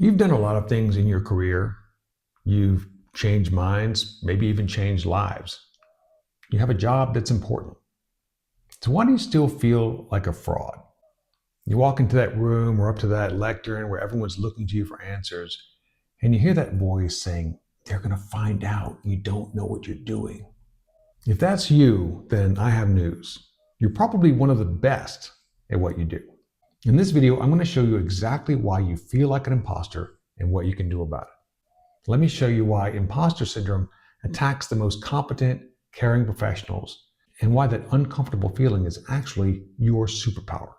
You've done a lot of things in your career. You've changed minds, maybe even changed lives. You have a job that's important. So why do you still feel like a fraud? You walk into that room or up to that lectern where everyone's looking to you for answers, and you hear that voice saying, they're going to find out you don't know what you're doing. If that's you, then I have news. You're probably one of the best at what you do. In this video, I'm going to show you exactly why you feel like an imposter and what you can do about it. Let me show you why imposter syndrome attacks the most competent, caring professionals and why that uncomfortable feeling is actually your superpower.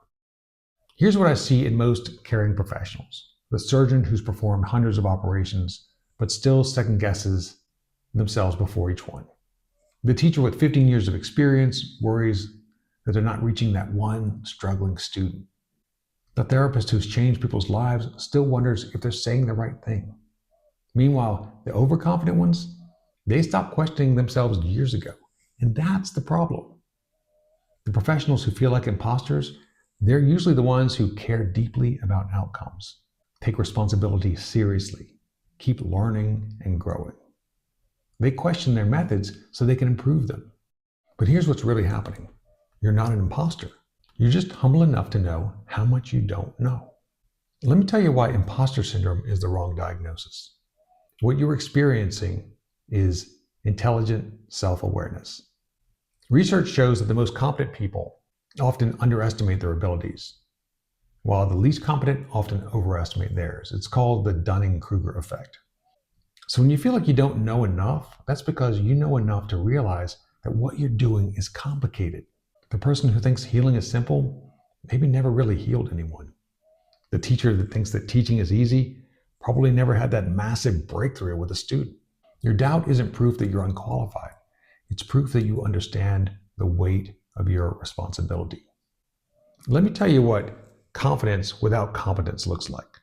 Here's what I see in most caring professionals: the surgeon who's performed hundreds of operations but still second guesses themselves before each one. The teacher with 15 years of experience worries that they're not reaching that one struggling student. The therapist who's changed people's lives still wonders if they're saying the right thing. Meanwhile, the overconfident ones, they stopped questioning themselves years ago. And that's the problem. The professionals who feel like imposters, they're usually the ones who care deeply about outcomes, take responsibility seriously, keep learning and growing. They question their methods so they can improve them. But here's what's really happening. You're not an imposter. You're just humble enough to know how much you don't know. Let me tell you why imposter syndrome is the wrong diagnosis. What you're experiencing is intelligent self-awareness. Research shows that the most competent people often underestimate their abilities, while the least competent often overestimate theirs. It's called the Dunning-Kruger effect. So when you feel like you don't know enough, that's because you know enough to realize that what you're doing is complicated. The person who thinks healing is simple maybe never really healed anyone. The teacher that thinks that teaching is easy probably never had that massive breakthrough with a student. Your doubt isn't proof that you're unqualified. It's proof that you understand the weight of your responsibility. Let me tell you what confidence without competence looks like.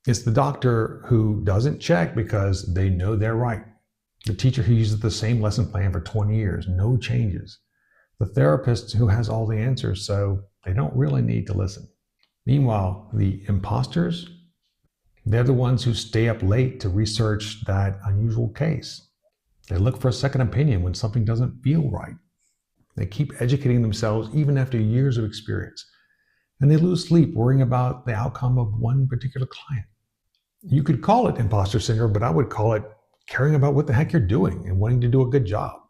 It's the doctor who doesn't check because they know they're right. The teacher who uses the same lesson plan for 20 years, no changes. The therapist who has all the answers, so they don't really need to listen. Meanwhile, the imposters, they're the ones who stay up late to research that unusual case. They look for a second opinion when something doesn't feel right. They keep educating themselves even after years of experience. And they lose sleep worrying about the outcome of one particular client. You could call it imposter syndrome, but I would call it caring about what the heck you're doing and wanting to do a good job.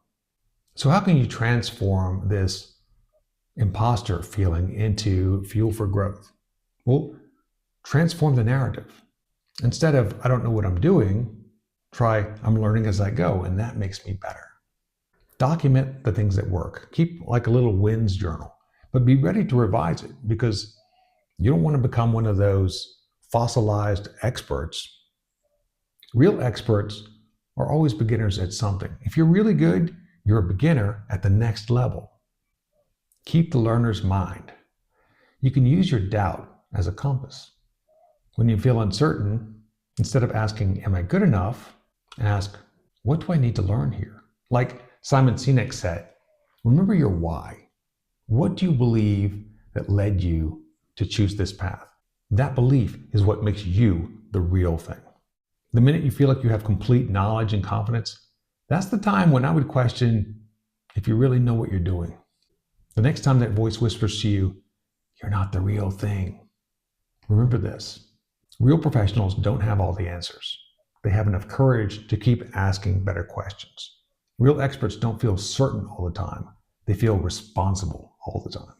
So how can you transform this imposter feeling into fuel for growth? Well, transform the narrative. Instead of, I don't know what I'm doing, try, I'm learning as I go, and that makes me better. Document the things that work. Keep like a little wins journal, but be ready to revise it because you don't want to become one of those fossilized experts. Real experts are always beginners at something. If you're really good, you're a beginner at the next level. Keep the learner's mind. You can use your doubt as a compass. When you feel uncertain, instead of asking, am I good enough? Ask, what do I need to learn here? Like Simon Sinek said, remember your why. What do you believe that led you to choose this path? That belief is what makes you the real thing. The minute you feel like you have complete knowledge and confidence, that's the time when I would question if you really know what you're doing. The next time that voice whispers to you, you're not the real thing. Remember this, real professionals don't have all the answers. They have enough courage to keep asking better questions. Real experts don't feel certain all the time. They feel responsible all the time.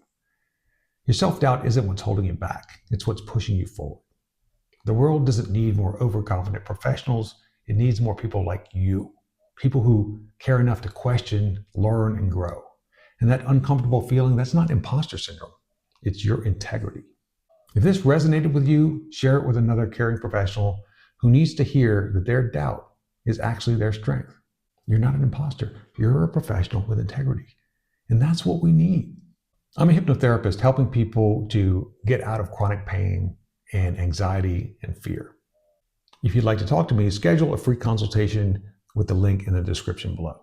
Your self-doubt isn't what's holding you back. It's what's pushing you forward. The world doesn't need more overconfident professionals. It needs more people like you. People who care enough to question, learn, and grow. And that uncomfortable feeling, that's not imposter syndrome. It's your integrity. If this resonated with you, share it with another caring professional who needs to hear that their doubt is actually their strength. You're not an imposter. You're a professional with integrity. And that's what we need. I'm a hypnotherapist helping people to get out of chronic pain and anxiety and fear. If you'd like to talk to me, schedule a free consultation with the link in the description below.